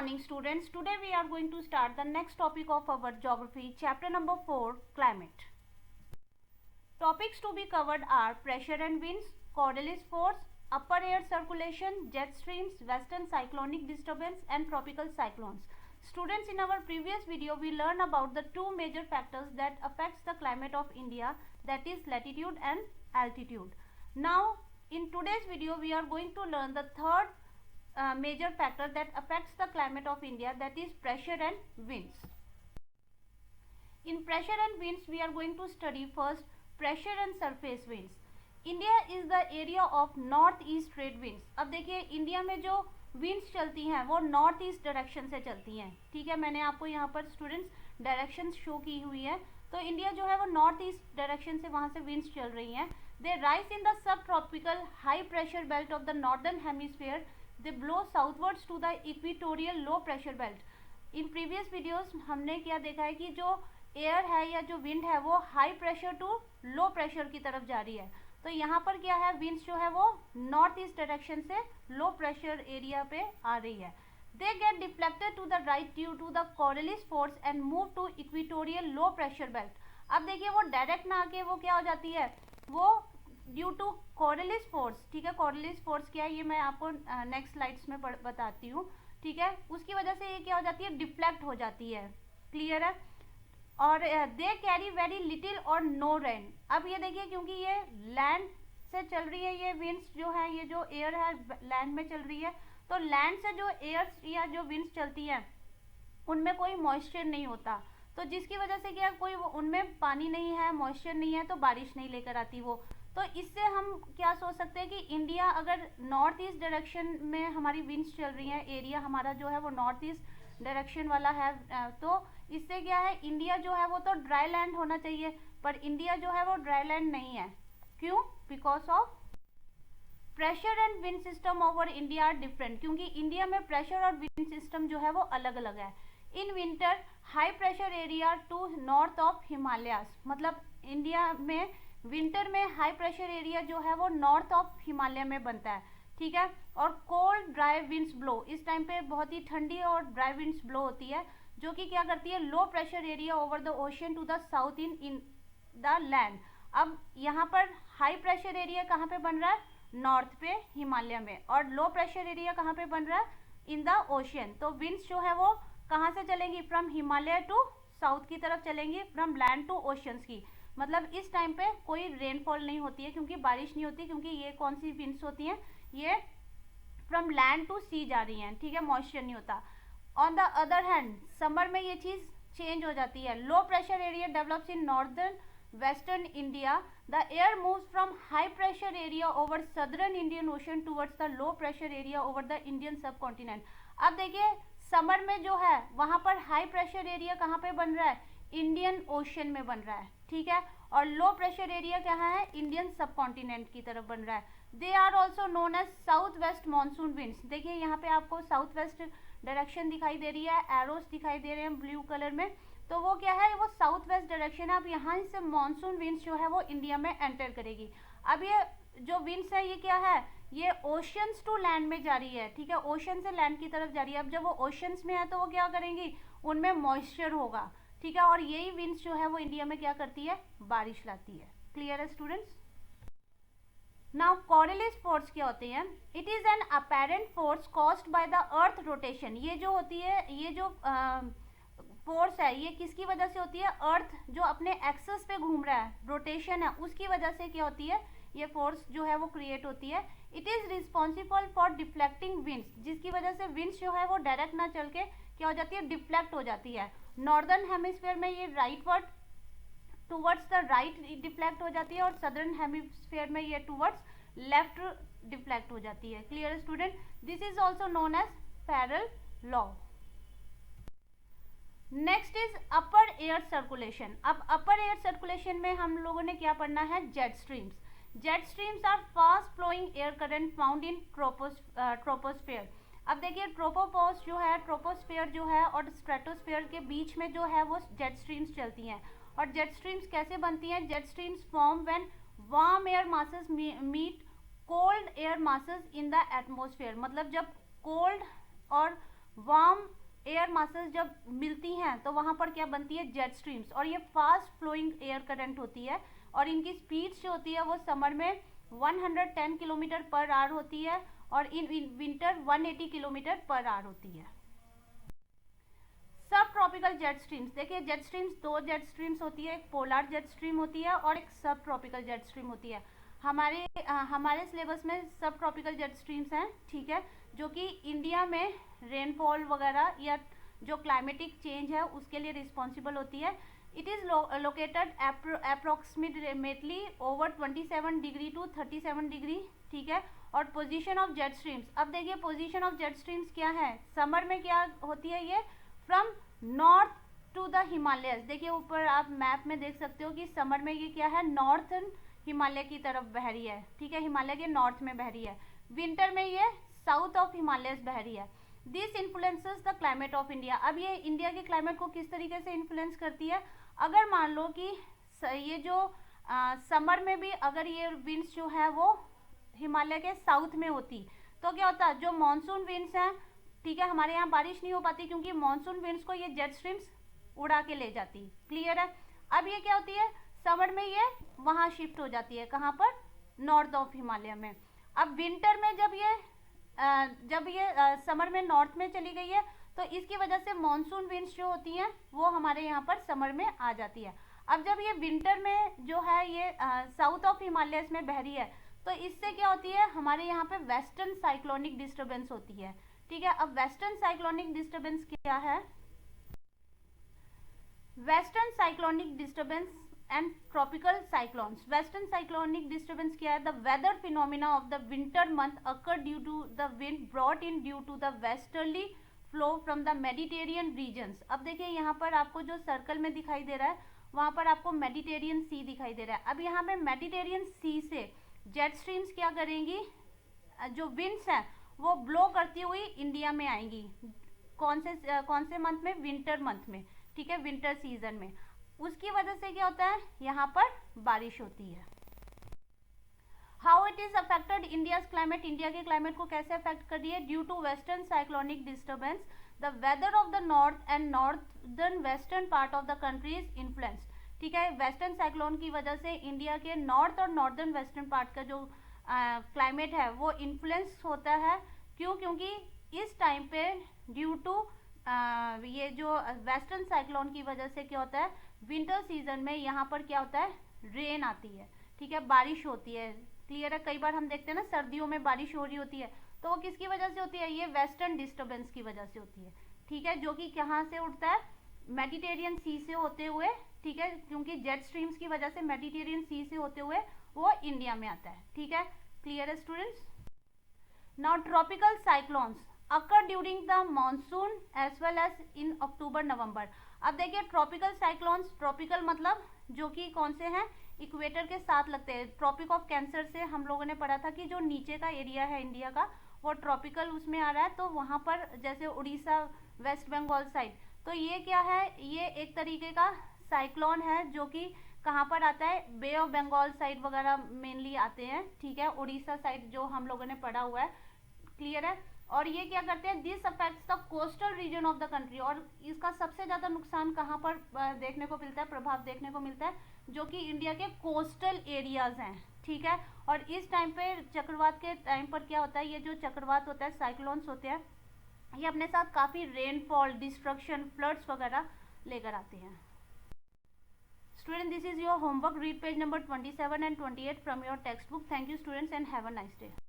morning students. Today we are going to start the next topic of our geography, chapter number 4, climate. Topics to be covered are pressure and winds, Coriolis force, upper air circulation, jet streams, western cyclonic disturbance and tropical cyclones. Students, in our previous video we learned about the two major factors that affects the climate of India, that is latitude and altitude. Now in today's video we are going to learn the third major factor that affects the climate of India, that is pressure and winds. In pressure and winds we are going to study first pressure and surface winds. India is the area of north east trade winds. अब देखिए India में जो winds चलती हैं वो north east direction से चलती हैं. ठीक है, मैंने आपको यहाँ पर स्टूडेंट्स डायरेक्शन शो की हुई है. तो इंडिया जो है वो नॉर्थ ईस्ट डायरेक्शन से वहाँ से विंड्स चल रही हैं. They rise in the subtropical high pressure belt of the northern hemisphere. They blow southwards to the equatorial low pressure belt. In previous videos हमने क्या देखा है कि जो एयर है या जो विंड है वो high pressure to low pressure की तरफ जा रही है. तो यहाँ पर क्या है, विंड्स जो है वो नॉर्थ ईस्ट डायरेक्शन से लो प्रेशर एरिया पे आ रही है. They get deflected to the right due to the Coriolis force and move to equatorial low pressure belt. अब देखिए वो डायरेक्ट ना आके वो क्या हो जाती है, वो ड्यू टू कोरियोलिस फोर्स. ठीक है, कोरियोलिस फोर्स क्या है ये मैं आपको नेक्स्ट स्लाइड्स में बताती हूँ. ठीक है, उसकी वजह से ये क्या हो जाती है, डिफ्लेक्ट हो जाती है. क्लियर है. और दे कैरी वेरी लिटिल और नो रेन. अब ये देखिए क्योंकि ये लैंड से चल रही है, ये विंड्स जो है, ये जो एयर है लैंड में चल रही है, तो लैंड से जो एयर या जो विंड्स चलती हैं उनमें कोई मॉइस्चर नहीं होता. तो जिसकी वजह से क्या कोई उनमें पानी नहीं है, मॉइस्चर नहीं है, तो बारिश नहीं लेकर आती वो. तो इससे हम क्या सोच सकते हैं कि इंडिया अगर नॉर्थ ईस्ट डायरेक्शन में हमारी विंड्स चल रही हैं, एरिया हमारा जो है वो नॉर्थ ईस्ट डायरेक्शन वाला है, तो इससे क्या है, इंडिया जो है वो तो ड्राई लैंड होना चाहिए, पर इंडिया जो है वो ड्राई लैंड नहीं है. क्यों? Because of pressure and wind system over India are different. क्योंकि इंडिया में प्रेशर और विंड सिस्टम जो है वो अलग अलग है. In winter high pressure area to north of Himalayas. मतलब इंडिया में विंटर में हाई प्रेशर एरिया जो है वो नॉर्थ ऑफ हिमालय में बनता है. ठीक है, और कोल्ड ड्राई विंड्स ब्लो. इस टाइम पे बहुत ही ठंडी और ड्राई विंड्स ब्लो होती है जो कि क्या करती है, low pressure area over the ocean to the south in the land. अब यहाँ पर हाई प्रेशर एरिया कहाँ पे बन रहा है, नॉर्थ पे हिमालय में, और लो प्रेशर एरिया कहाँ पे बन रहा है, इन द ओशन. तो विंड्स जो है वो कहाँ से चलेंगी, फ्रॉम हिमालय टू साउथ की तरफ चलेंगी, फ्रॉम लैंड टू ओशंस की. मतलब इस टाइम पे कोई रेनफॉल नहीं होती है, क्योंकि बारिश नहीं होती, क्योंकि ये कौन सी विंड्स होती हैं, ये फ्रॉम लैंड टू सी जा रही हैं. ठीक है, मॉइस्चर नहीं होता. On the other hand summer में ये चीज़ चेंज हो जाती है. Low pressure area develops in northern western India. The air moves from high pressure area over southern Indian ocean towards the low pressure area over the Indian सब continent. अब देखिए summer में जो है वहाँ पर हाई प्रेशर एरिया कहाँ पे बन रहा है, इंडियन ओशन में बन रहा है. ठीक है, और लो प्रेशर एरिया कहाँ है, इंडियन सब कॉन्टिनेंट की तरफ बन रहा है. They are also known as south west monsoon winds. देखिए यहाँ पे आपको साउथ वेस्ट डायरेक्शन दिखाई दे रही है, एरोस दिखाई दे रहे हैं ब्लू कलर में, तो वो क्या है, वो साउथ वेस्ट डायरेक्शन है. अब यहाँ से मानसून विंड्स जो है वो इंडिया में एंटर करेगी. अब ये जो विंड्स है ये क्या है, ये ओशंस टू लैंड में जा रही है. ठीक है, ओशन से लैंड की तरफ जा रही है. अब जब वो ओशंस में है तो वो क्या करेंगी, उनमें मॉइस्चर होगा. ठीक है, और यही विंड्स जो है वो इंडिया में क्या करती है, बारिश लाती है. क्लियर है स्टूडेंट्स. नाउ कोरियोलिस फोर्स क्या होती है, it is an apparent force caused by the earth rotation. ये जो होती है, ये जो फोर्स है ये किसकी वजह से होती है, अर्थ जो अपने एक्सेस पे घूम रहा है, रोटेशन है, उसकी वजह से क्या होती है, ये फोर्स जो है वो क्रिएट होती है. It is responsible for deflecting winds, जिसकी वजह से विंड्स जो है वो डायरेक्ट ना चल के क्या हो जाती है, डिफ्लेक्ट हो जाती है. नॉर्दर्न हेमिस्फीयर में ये rightward towards the right deflect हो जाती है, और सदर्न हेमिस्फीयर में ये टूवर्ड्स लेफ्ट डिफ्लेक्ट हो जाती है. Clear student. This is also known as parallel law. Next is upper air circulation. अब अपर एयर सर्कुलेशन में हम लोगों ने क्या पढ़ना है, jet streams. Jet streams are fast flowing air current found in troposphere. अब देखिए ट्रोपोपॉज जो है, ट्रोपोस्फेयर जो है और स्ट्रेटोस्फेयर के बीच में जो है वो जेट स्ट्रीम्स चलती हैं. और जेट स्ट्रीम्स कैसे बनती हैं, jet streams form when warm air masses meet cold air masses in the atmosphere. मतलब जब कोल्ड और वार्म एयर मासेस जब मिलती हैं तो वहाँ पर क्या बनती है, जेट स्ट्रीम्स, और ये फास्ट फ्लोइंग एयर करंट होती है और इनकी स्पीड जो होती है वो समर में 110 किलोमीटर पर आवर होती है और in winter 180 kilometre per hour होती है। सब ट्रॉपिकल जेट स्ट्रीम्स, देखिए जेट स्ट्रीम्स, दो जेट स्ट्रीम्स होती है, एक पोलर जेट स्ट्रीम होती है और एक सब ट्रॉपिकल जेट स्ट्रीम होती है। हमारे सिलेबस में सब ट्रॉपिकल जेट स्ट्रीम्स हैं, ठीक है, जो कि इंडिया में रेनफॉल वगैरह या जो क्लाइमेटिक चेंज है उसके लिए रिस्पॉन्सिबल होती है। It is located approximately over 27 degree to 37 degree, ठीक है। और पोजीशन ऑफ जेट स्ट्रीम्स, अब देखिए पोजीशन ऑफ जेट स्ट्रीम्स क्या है, समर में क्या होती है, ये from north to the Himalayas, देखिए ऊपर आप मैप में देख सकते हो कि समर में ये क्या है, नॉर्थन हिमालय की तरफ बह रही है, ठीक है, हिमालय के नॉर्थ में बह रही है। विंटर में ये साउथ ऑफ हिमालयस बह रही है। This influences the climate of India, अब ये इंडिया के क्लाइमेट को किस तरीके से इन्फ्लुएंस करती है, अगर मान लो कि ये जो समर में भी अगर ये विंड्स जो है वो हिमालय के साउथ में होती तो क्या होता, जो मानसून विंड्स हैं, ठीक है, हमारे यहाँ बारिश नहीं हो पाती क्योंकि मानसून विंड्स को ये जेट स्ट्रीम्स उड़ा के ले जाती, क्लियर है। अब ये क्या होती है, समर में ये वहाँ शिफ्ट हो जाती है, कहाँ पर, नॉर्थ ऑफ हिमालय में। अब विंटर में जब ये समर में नॉर्थ में चली गई है तो इसकी वजह से मानसून विंड्स जो होती हैं वो हमारे यहाँ पर समर में आ जाती है। अब जब ये विंटर में जो है ये साउथ ऑफ हिमालयस में बह रही है तो इससे क्या होती है, हमारे यहाँ पे वेस्टर्न साइक्लोनिक डिस्टर्बेंस होती है, ठीक है। अब वेस्टर्न साइक्लोनिक डिस्टर्बेंस क्या है, western cyclonic disturbance and tropical cyclones. Western cyclonic disturbance क्या है, the weather phenomena of the winter month occur due to the wind brought in due to the westerly flow from the Mediterranean regions. अब देखिए यहाँ पर आपको जो circle में दिखाई दे रहा है वहाँ पर आपको मेडिटेरियन सी दिखाई दे रहा है। अब यहाँ पे मेडिटेरियन सी से जेट स्ट्रीम्स क्या करेंगी, जो विंड्स हैं वो ब्लो करती हुई इंडिया में आएंगी, कौन से मंथ में, विंटर मंथ में, ठीक है, विंटर सीजन में। उसकी वजह से क्या होता है, यहाँ पर बारिश होती है। How it is affected India's climate, India के क्लाइमेट को कैसे अफेक्ट कर रही है, due to western cyclonic disturbance the weather of the north and northern western part of the country is influenced, ठीक है। वेस्टर्न साइक्लोन की वजह से इंडिया के नॉर्थ और नॉर्दर्न वेस्टर्न पार्ट का जो क्लाइमेट है वो इन्फ्लुएंस होता है। क्यों, क्योंकि इस टाइम पे ड्यू टू ये जो वेस्टर्न साइक्लोन की वजह से क्या होता है, विंटर सीजन में यहाँ पर क्या होता है, रेन आती है, ठीक है, बारिश होती है, क्लियर है। कई बार हम देखते हैं ना सर्दियों में बारिश हो रही होती है तो वो किसकी वजह से होती है, ये वेस्टर्न डिस्टर्बेंस की वजह से होती है, ठीक है, जो कि कहाँ से उठता है, मेडिटेरियन सी से होते हुए, ठीक है, क्योंकि जेट स्ट्रीम्स की वजह से मेडिटेरियन सी से होते हुए वो इंडिया में आता है, ठीक है, क्लियर है students. Now tropical cyclones occur during the monsoon as well as in October November. अब देखिए ट्रॉपिकल साइक्लोन्स, ट्रॉपिकल मतलब जो कि कौन से हैं, इक्वेटर के साथ लगते हैं। ट्रॉपिक ऑफ कैंसर से हम लोगों ने पढ़ा था कि जो नीचे का एरिया है इंडिया का वो ट्रॉपिकल उसमें आ रहा है, तो वहाँ पर जैसे उड़ीसा, वेस्ट बंगाल साइड, तो ये क्या है, ये एक तरीके का साइक्लोन है जो कि कहाँ पर आता है, बे ऑफ बंगाल साइड वगैरह मेनली आते हैं, ठीक है, उड़ीसा साइड जो हम लोगों ने पढ़ा हुआ है, क्लियर है। और ये क्या करते हैं, this affects the coastal region of the country, और इसका सबसे ज़्यादा नुकसान कहाँ पर देखने को मिलता है, प्रभाव देखने को मिलता है, जो कि इंडिया के कोस्टल एरियाज हैं, ठीक है। और इस टाइम पे चक्रवात के टाइम पर क्या होता है, ये जो चक्रवात होता है, साइक्लोन्स होते हैं, ये अपने साथ काफ़ी रेनफॉल, डिस्ट्रक्शन, फ्लड्स वगैरह लेकर आते हैं। Student, this is your homework. Read page number 27 and 28 from your textbook. Thank you students and have a nice day.